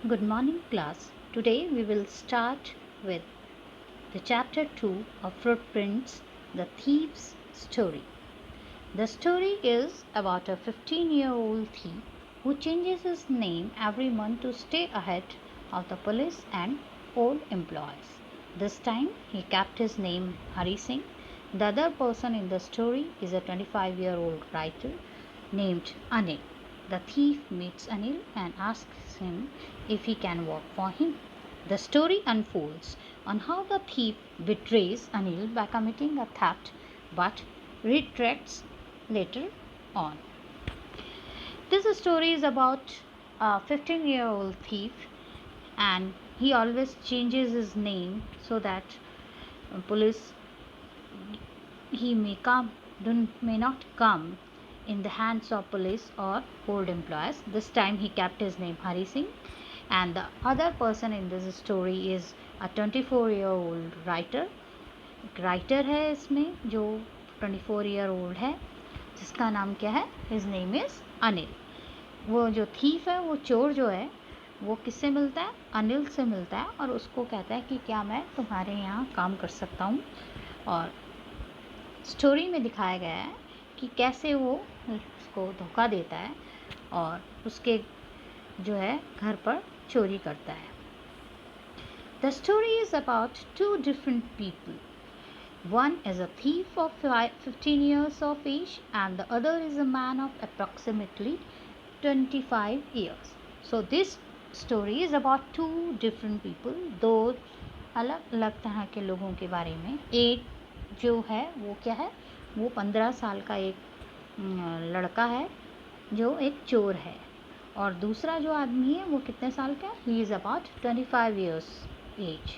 Good morning, class. Today we will start with the chapter 2 of Footprints, the Thief's Story. The story is about a 15-year-old thief who changes his name every month to stay ahead of the police and old employees. This time he kept his name Hari Singh. The other person in the story is a 25-year-old writer named Anil. The thief meets Anil and asks him if he can work for him. The story unfolds on how the thief betrays Anil by committing a theft but retracts later on. This story is about a 15-year-old thief, and he always changes his name so that police may not come in the hands of police or old employees. This time he kept his name Hari Singh, and the other person in this story is a 24-year-old writer. एक writer है इसमें जो 24-year-old है, जिसका नाम क्या है? His name is Anil. वो जो थीफ है, वो चोर जो है, वो किससे मिलता है? अनिल से मिलता है और उसको कहता है कि क्या मैं तुम्हारे यहाँ काम कर सकता हूँ. और स्टोरी में दिखाया गया है कि कैसे वो उसको धोखा देता है और उसके जो है घर पर चोरी करता है. The story is about two different people. One is a thief of 15 years of age and the other is a man of approximately 25 years. So this story is about two different people, दो अलग अलग तरह के लोगों के बारे में. एक जो है वो क्या है? वो 15 साल का एक लड़का है जो एक चोर है, और दूसरा जो आदमी है वो कितने साल का है? He is about 25 years age.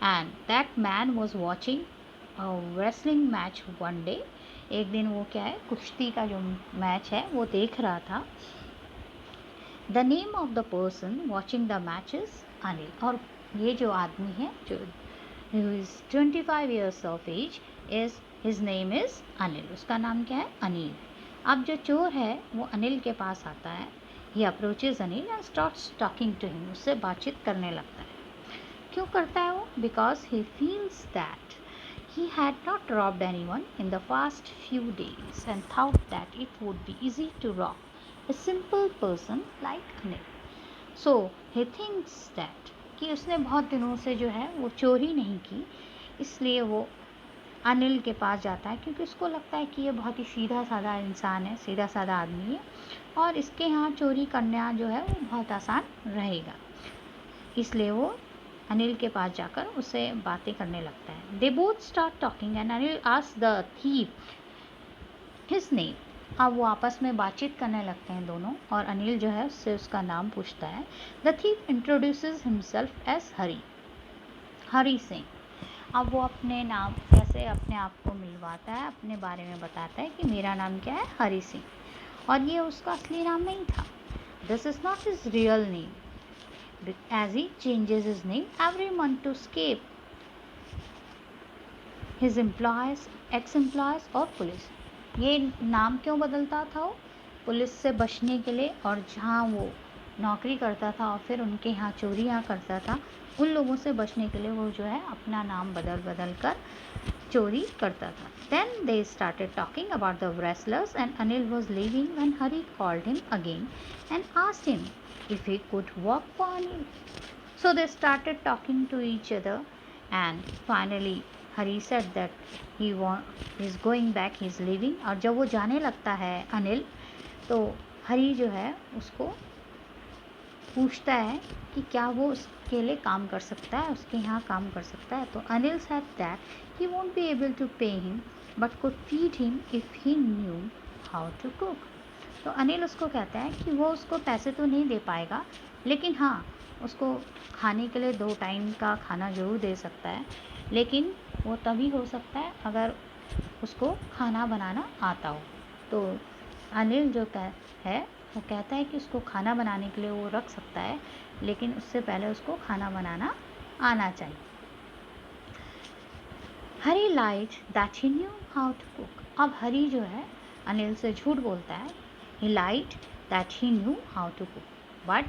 And that man was watching a wrestling match one day. एक दिन वो क्या है, कुश्ती का जो मैच है वो देख रहा था. The name of the person watching the match is Anil. और ये जो आदमी है जो who is 25 years of age is his name is Anil. उसका नाम क्या है? अनिल. अब जो चोर है वो अनिल के पास आता है. He approaches Anil and starts talking to him. उससे बातचीत करने लगता है. क्यों करता है वो? Because he feels that he had not robbed anyone in the past few days and thought that it would be easy to rob a simple person like Anil. So he thinks that कि उसने बहुत दिनों से जो है वो चोरी नहीं की, इसलिए वो अनिल के पास जाता है क्योंकि उसको लगता है कि ये बहुत ही सीधा साधा इंसान है, सीधा साधा आदमी है और इसके यहाँ चोरी करना जो है वो बहुत आसान रहेगा. इसलिए वो अनिल के पास जाकर उससे बातें करने लगता है. They both start talking and Anil asks the thief his name. अब वो आपस में बातचीत करने लगते हैं दोनों, और अनिल जो है उससे उसका नाम पूछता है. The thief introduces himself as Hari Singh. अब वो अपने नाम कैसे अपने आप को मिलवाता है, अपने बारे में बताता है कि मेरा नाम क्या है? हरी सिंह. और ये उसका असली नाम नहीं था. This is not his real name, as he changes his name every month to escape his employees, ex-employees और पुलिस. ये नाम क्यों बदलता था वो? पुलिस से बचने के लिए, और जहाँ वो नौकरी करता था और फिर उनके यहाँ चोरियाँ करता था, उन लोगों से बचने के लिए वो जो है अपना नाम बदल कर चोरी करता था. Then they started talking about the wrestlers and Anil was leaving when Hari called him again and asked him if he could work for Anil. So they started talking to each other and finally Hari said that he is going back, he is leaving. और जब वो जाने लगता है अनिल, तो हरी जो है उसको पूछता है कि क्या वो उसके लिए काम कर सकता है, उसके यहाँ काम कर सकता है. तो Anil said that he won't be able to pay him but could feed him if he knew how to cook. तो अनिल उसको कहता है कि वो उसको पैसे तो नहीं दे पाएगा, लेकिन हाँ उसको खाने के लिए 2 टाइम का खाना ज़रूर दे सकता है, लेकिन वो तभी हो सकता है अगर उसको खाना बनाना आता हो. तो अनिल जो है वो कहता है कि उसको खाना बनाने के लिए वो रख सकता है, लेकिन उससे पहले उसको खाना बनाना आना चाहिए. हरी lied that he knew how to cook. अब हरी जो है अनिल से झूठ बोलता है. He lied that he knew how to cook, but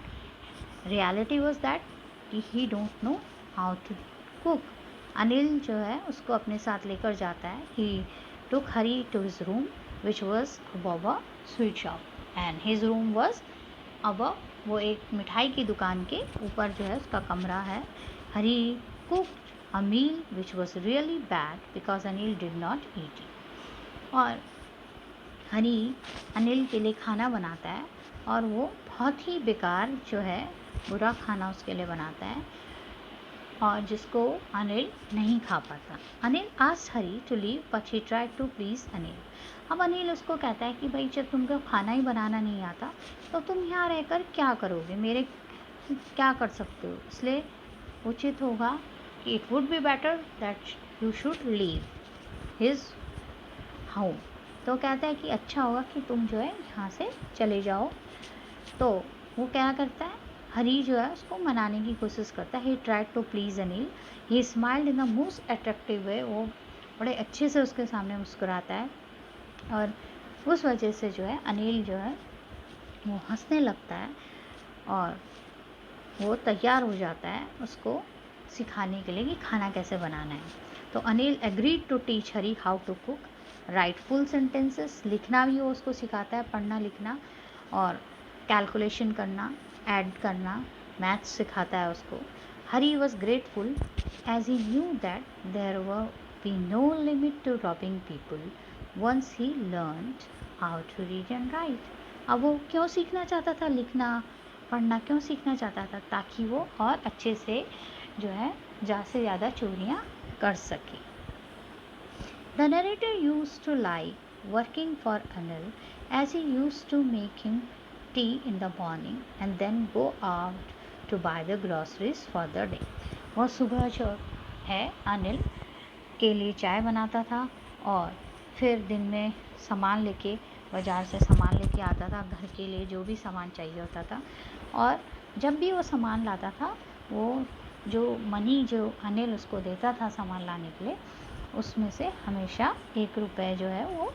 reality was that कि he don't know how to cook. Anil जो है उसको अपने साथ लेकर जाता है। He took Hari to his room which was above a sweet shop and his room was above, वो एक मिठाई की दुकान के ऊपर जो है उसका कमरा है। हरी cook a meal which was really bad because Anil did not eat it। और हनी अनिल के लिए खाना बनाता है और वो बहुत ही बेकार जो है बुरा खाना उसके लिए बनाता है और जिसको अनिल नहीं खा पाता। Anil asked Hari to leave but he tried to please Anil. अब अनिल उसको कहता है कि भाई जब तुमको खाना ही बनाना नहीं आता तो तुम यहाँ रहकर क्या करोगे, मेरे क्या कर सकते हो, इसलिए उचित होगा कि it would be better that you should leave his house. तो कहता है कि अच्छा होगा कि तुम जो है यहाँ से चले जाओ। तो वो क्या करता है, हरी जो है उसको मनाने की कोशिश करता है। He tried to please Anil, he smiled in the most attractive way. वो बड़े अच्छे से उसके सामने मुस्कुराता है और उस वजह से जो है अनिल जो है वो हंसने लगता है और वो तैयार हो जाता है उसको सिखाने के लिए कि खाना कैसे बनाना है। तो Anil agreed to teach Hari how to cook, write full sentences, लिखना भी वो उसको सिखाता है, पढ़ना लिखना और कैलकुलेशन करना, ऐड करना, मैथ्स सिखाता है उसको। Hari was grateful as he knew that there were be no limit to robbing people once he learned how to read and write. अब वो क्यों सीखना चाहता था, लिखना पढ़ना क्यों सीखना चाहता था, ताकि वो और अच्छे से जो है ज़्यादा से ज़्यादा चोरियाँ कर सके। The narrator used to like working for Anil as he used to make him tea in the morning and then go out to buy the groceries for the day। वो सुबह जो है अनिल के लिए चाय बनाता था और फिर दिन में सामान लेके बाज़ार से सामान लेके आता था, घर के लिए जो भी सामान चाहिए होता था। और जब भी वो सामान लाता था वो जो मनी जो अनिल उसको देता था सामान लाने के लिए उसमें से हमेशा 1 रुपये जो है वो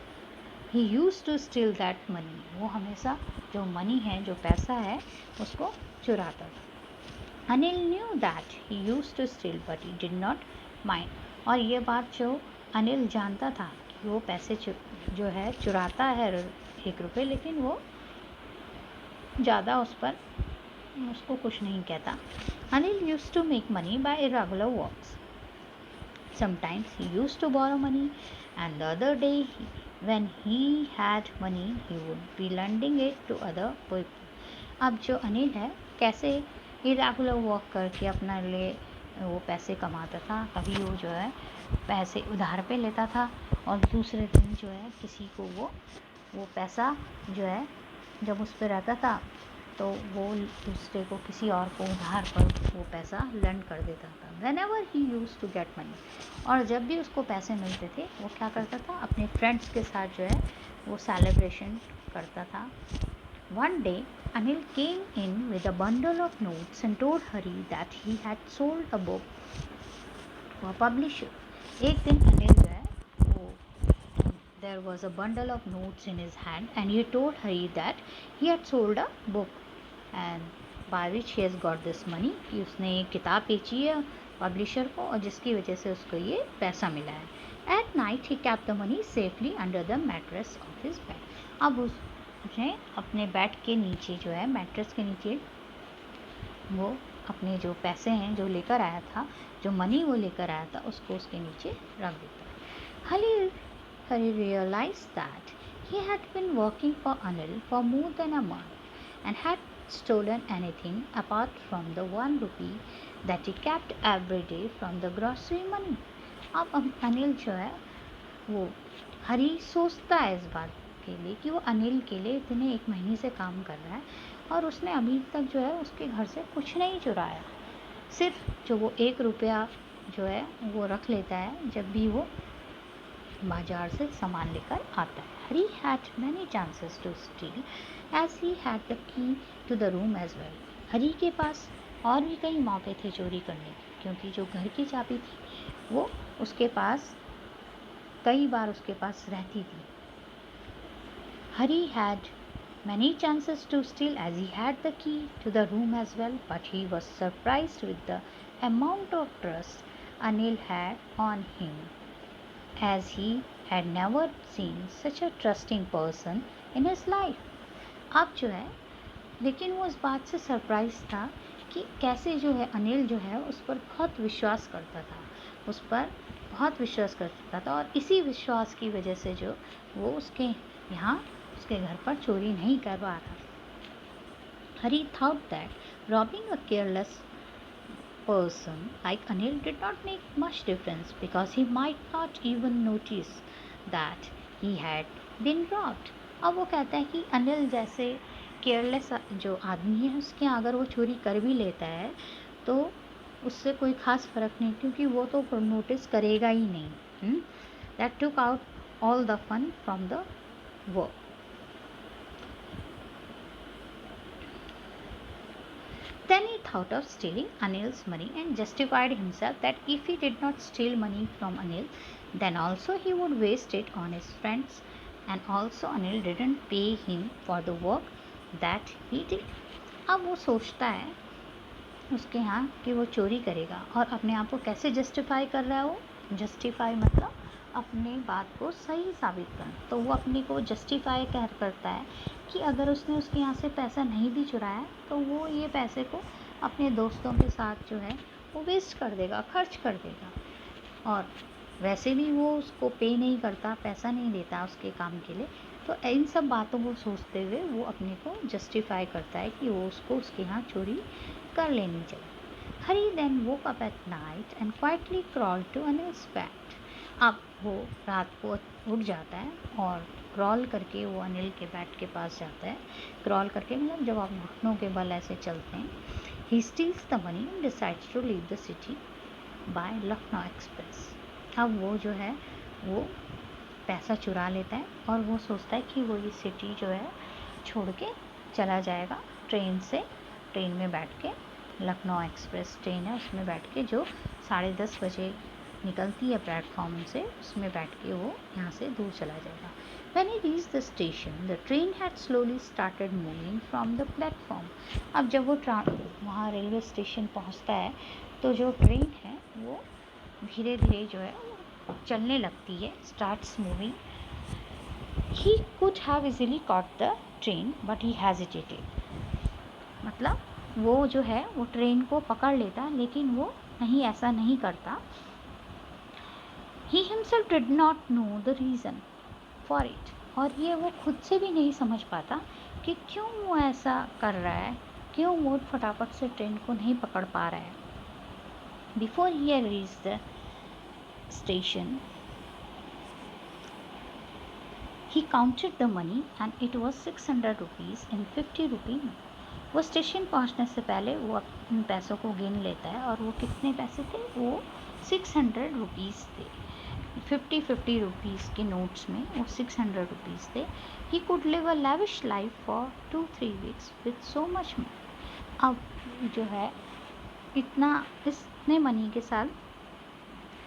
he used to steal that money, वो हमेशा जो मनी है जो पैसा है उसको चुराता था। Anil knew that he used to steal but he did not mind. और ये बात जो अनिल जानता था कि वो पैसे जो है चुराता है 1 रुपये, लेकिन वो ज़्यादा उस पर उसको कुछ नहीं कहता। Anil used to make money by irregular works. Sometimes he used to borrow money and the other day when he had money he would be lending it to other people। अब जो अनिल है कैसे इरेगुलर वर्क करके अपना लिए वो पैसे कमाता था। कभी वो जो है पैसे उधार पे लेता था और दूसरे दिन जो है किसी को वो पैसा जो है जब उस पर रहता था तो वो दूसरे को किसी और को उधार पर वो पैसा लेंड कर देता था। Whenever he used to get money, और जब भी उसको पैसे मिलते थे वो क्या करता था, अपने फ्रेंड्स के साथ जो है वो सेलिब्रेशन करता था। One day Anil came in with a bundle of notes and told Hari that he had sold a book to a publisher। एक दिन अनिल जो है वो there was a bundle of notes in his hand and he told Hari that he had sold a book and by which he has got this money, कि उसने एक किताब बेची है पब्लिशर को और जिसकी वजह से उसको ये पैसा मिला है। At night he kept the money safely under the mattress of his bed। अब उसने अपने बेड के नीचे जो है मैट्रेस के नीचे वो अपने जो पैसे हैं जो लेकर आया था, जो मनी वो लेकर आया था उसको उसके नीचे रख देता है। Hari realized that he had been working for Anil for more than a month and had stolen anything apart from the 1 rupee that he kept every day from the grocery money। अब अनिल जो है वो हरी सोचता है इस बात के लिए कि वो अनिल के लिए इतने 1 महीने से काम कर रहा है और उसने अभी तक जो है उसके घर से कुछ नहीं चुराया, सिर्फ जो वो 1 रुपया जो है वो रख लेता है जब भी वो बाजार से सामान लेकर आता है। Hari had many chances to steal as he had the key to the room as well. हरी के पास और भी कई मौके थे चोरी करने के, क्योंकि जो घर की चाबी थी वो उसके पास कई बार उसके पास रहती थी। हरी had many chances to steal as he had the key to the room as well, but he was surprised with the amount of trust Anil had on him, as he had never seen such a trusting person in his life. अब जो है, लेकिन वो इस बात से surprise था कि कैसे जो है अनिल जो है उस पर बहुत विश्वास करता था, उस पर बहुत विश्वास करता था, और इसी विश्वास की वजह से जो वो उसके यहाँ उसके घर पर चोरी नहीं करवा रहा। Hari thought that robbing a careless person like Anil did not make much difference because he might not even notice that he had been robbed. अब वो कहता है कि अनिल जैसे केयरलेस जो आदमी है उसके यहाँ अगर वो चोरी कर भी लेता है तो उससे कोई ख़ास फ़र्क नहीं, क्योंकि वो तो नोटिस करेगा ही नहीं। That took out all the fun from the work. Then he thought of stealing Anil's money and justified himself that if he did not steal money from Anil, then also he would waste it on his friends, and also Anil didn't pay him for the work that he did. अब वो सोचता है उसके यहाँ कि वो चोरी करेगा, और अपने आप को कैसे जस्टिफाई कर रहा है वो, जस्टिफाई मतलब अपनी बात को सही साबित करना। तो वो अपने को जस्टिफाई करता है कि अगर उसने उसके यहाँ से पैसा नहीं भी चुराया तो वो ये पैसे को अपने दोस्तों के साथ जो है वो वेस्ट कर देगा, खर्च कर देगा, और वैसे भी वो उसको पे नहीं करता, पैसा नहीं देता उसके काम के लिए। तो इन सब बातों को सोचते हुए वो अपने को जस्टिफाई करता है कि वो उसको उसके यहाँ चोरी कर लेनी चाहिए। हरी then woke up at night and quietly crawled to Anil's bed. अब वो रात को उठ जाता है और क्रॉल करके वो अनिल के बेड के पास जाता है। क्रॉल करके मतलब जब आप घुटनों के बल ऐसे चलते हैं। He steals the money and decides to leave the city by Lucknow Express. अब वो जो है वो पैसा चुरा लेता है और वो सोचता है कि वो ये सिटी जो है छोड़ के चला जाएगा ट्रेन से। ट्रेन में बैठ के, लखनऊ एक्सप्रेस ट्रेन है उसमें बैठ के, जो 10:30 बजे निकलती है प्लेटफॉर्म से, उसमें बैठ के वो यहाँ से दूर चला जाएगा। When he reached the station, the train had slowly started moving from the platform. अब जब वो वहाँ रेलवे स्टेशन पहुँचता है तो जो ट्रेन है वो धीरे धीरे जो है चलने लगती है, starts moving. He could have easily caught the train, but he hesitated. मतलब वो जो है वो ट्रेन को पकड़ लेता, लेकिन वो नहीं, ऐसा नहीं करता। He himself did not know the reason for it. और ये वो खुद से भी नहीं समझ पाता कि क्यों वो ऐसा कर रहा है, क्यों वो फटाफट से ट्रेन को नहीं पकड़ पा रहा है। Before he had reached the station, he counted the money and it was 600 rupees in 50 rupee note. वो स्टेशन पहुंचने से पहले वो उन पैसों को गिन लेता है, और वो कितने पैसे थे, वो 600 रुपीज़ थे। 50 रुपीज़ के नोट्स में वो 600 रुपीज़ थे। He could live a lavish life for 2-3 weeks with so much money. अब जो है इतने मनी के साथ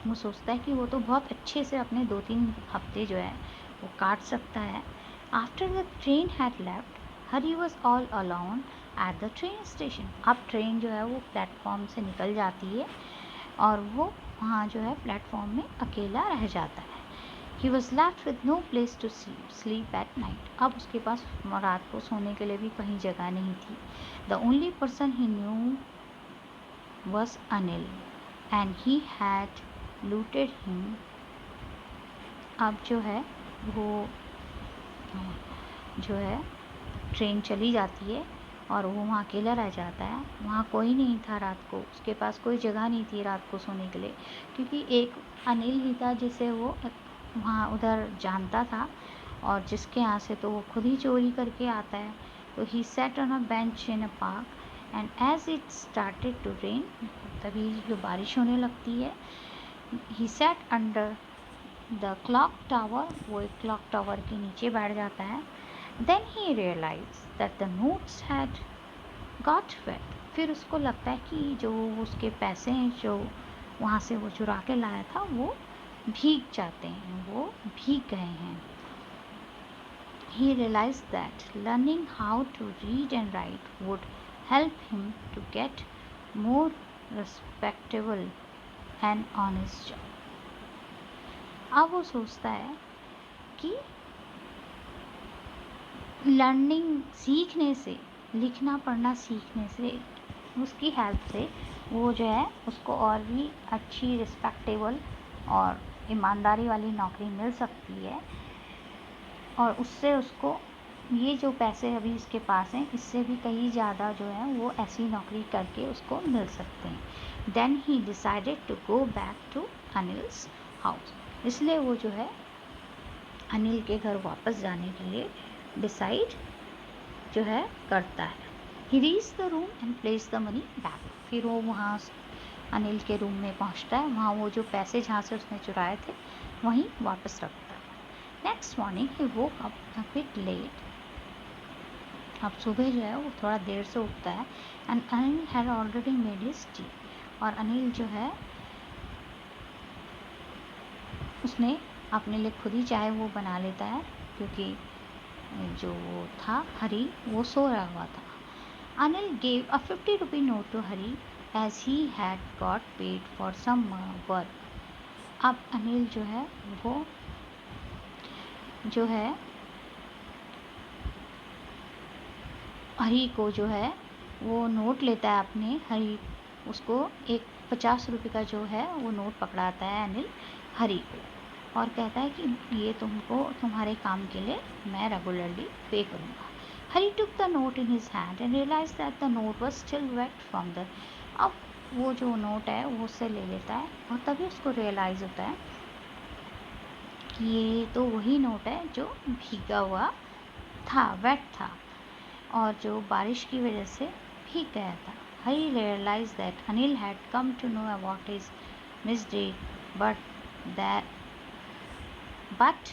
वो सोचता है कि वो तो बहुत अच्छे से अपने 2-3 हफ्ते जो है वो काट सकता है। After the train had left, Hari was all alone at the train station. अब ट्रेन जो है वो प्लेटफॉर्म से निकल जाती है और वो वहाँ जो है प्लेटफॉर्म में अकेला रह जाता है। He was left with no place to sleep at night. अब उसके पास रात को सोने के लिए भी कहीं जगह नहीं थी। The only person he knew was Anil and he had looted him. अब जो है वो जो है ट्रेन चली जाती है और वो वहाँ अकेला रह जाता है। वहाँ कोई नहीं था रात को, उसके पास कोई जगह नहीं थी रात को सोने के लिए, क्योंकि एक अनिल ही था जिसे वो वहाँ उधर जानता था और जिसके यहाँ से तो वो खुद ही चोरी करके आता है। तो he sat on a bench in a park and as it started to rain, तभी जो बारिश होने लगती है, he sat under the clock tower, वो एक क्लॉक टावर के नीचे बैठ जाता है। Then he realized that the notes had got wet. फिर उसको लगता है कि जो उसके पैसे हैं जो वहाँ से वो चुरा के लाया था वो भीग जाते हैं, वो भीग गए हैं। he realized that learning how to read and write would help him to get more respectable and honest job. अब वो सोचता है कि लर्निंग सीखने से, लिखना पढ़ना सीखने से, उसकी हेल्प से वो जो है उसको और भी अच्छी रिस्पेक्टेबल और ईमानदारी वाली नौकरी मिल सकती है, और उससे उसको ये जो पैसे अभी इसके पास हैं इससे भी कहीं ज़्यादा जो है वो ऐसी नौकरी करके उसको मिल सकते हैं। Then he decided to go back to Anil's house. इसलिए वो जो है अनिल के घर वापस जाने के लिए डिसाइड जो है करता है। He reach the room and place the money back. फिर वो वहाँ अनिल के रूम में पहुँचता है, वहाँ वो जो पैसे जहाँ से उसने चुराए थे वहीं वापस रखता है। Next morning he woke up a bit late. अब सुबह जो है वो थोड़ा देर से उठता है। And Anil had already made his T. और अनिल जो है उसने अपने लिए खुद ही चाय वो बना लेता है, क्योंकि जो वो था हरी वो सो रहा हुआ था। Anil gave a 50 rupee note to Hari as he had got paid for some work. अब अनिल जो है वो जो है हरी को जो है वो नोट लेता है अपने, हरी उसको एक 50 रुपये का जो है वो नोट पकड़ाता है अनिल हरी को, और कहता है कि ये तुमको तुम्हारे काम के लिए मैं रेगुलरली पे करूँगा। Hari took the note in his hand and realise that the note was still wet from the. अब वो जो नोट है वो उससे ले लेता है, और तभी उसको रियलाइज़ होता है कि ये तो वही नोट है जो भीगा हुआ था, वेट था, और जो बारिश की वजह से भीग गया था। He realized that Anil had come to know about his misdeed, that but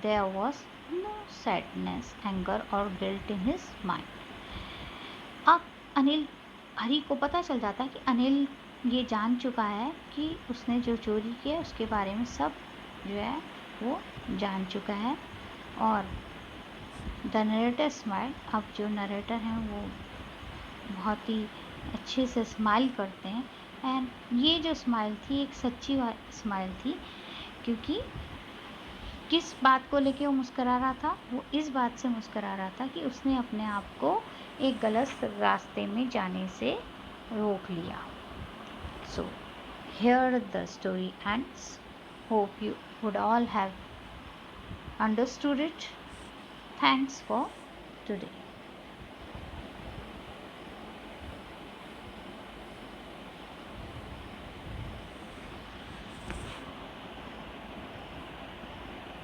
there was no sadness, anger or guilt in his mind. अब अनिल हरी को पता चल जाता है कि अनिल ये जान चुका है कि उसने जो चोरी किया उसके बारे में सब जो है वो जान चुका है। और द नरेटर स्माइल। अब जो नरेटर हैं वो बहुत ही अच्छे से स्माइल करते हैं, एंड ये जो स्माइल थी एक सच्ची स्माइल थी, क्योंकि किस बात को लेके वो मुस्करा रहा था, वो इस बात से मुस्करा रहा था कि उसने अपने आप को एक गलत रास्ते में जाने से रोक लिया। So here the story ends. Hope you would all have understood it. Thanks for today.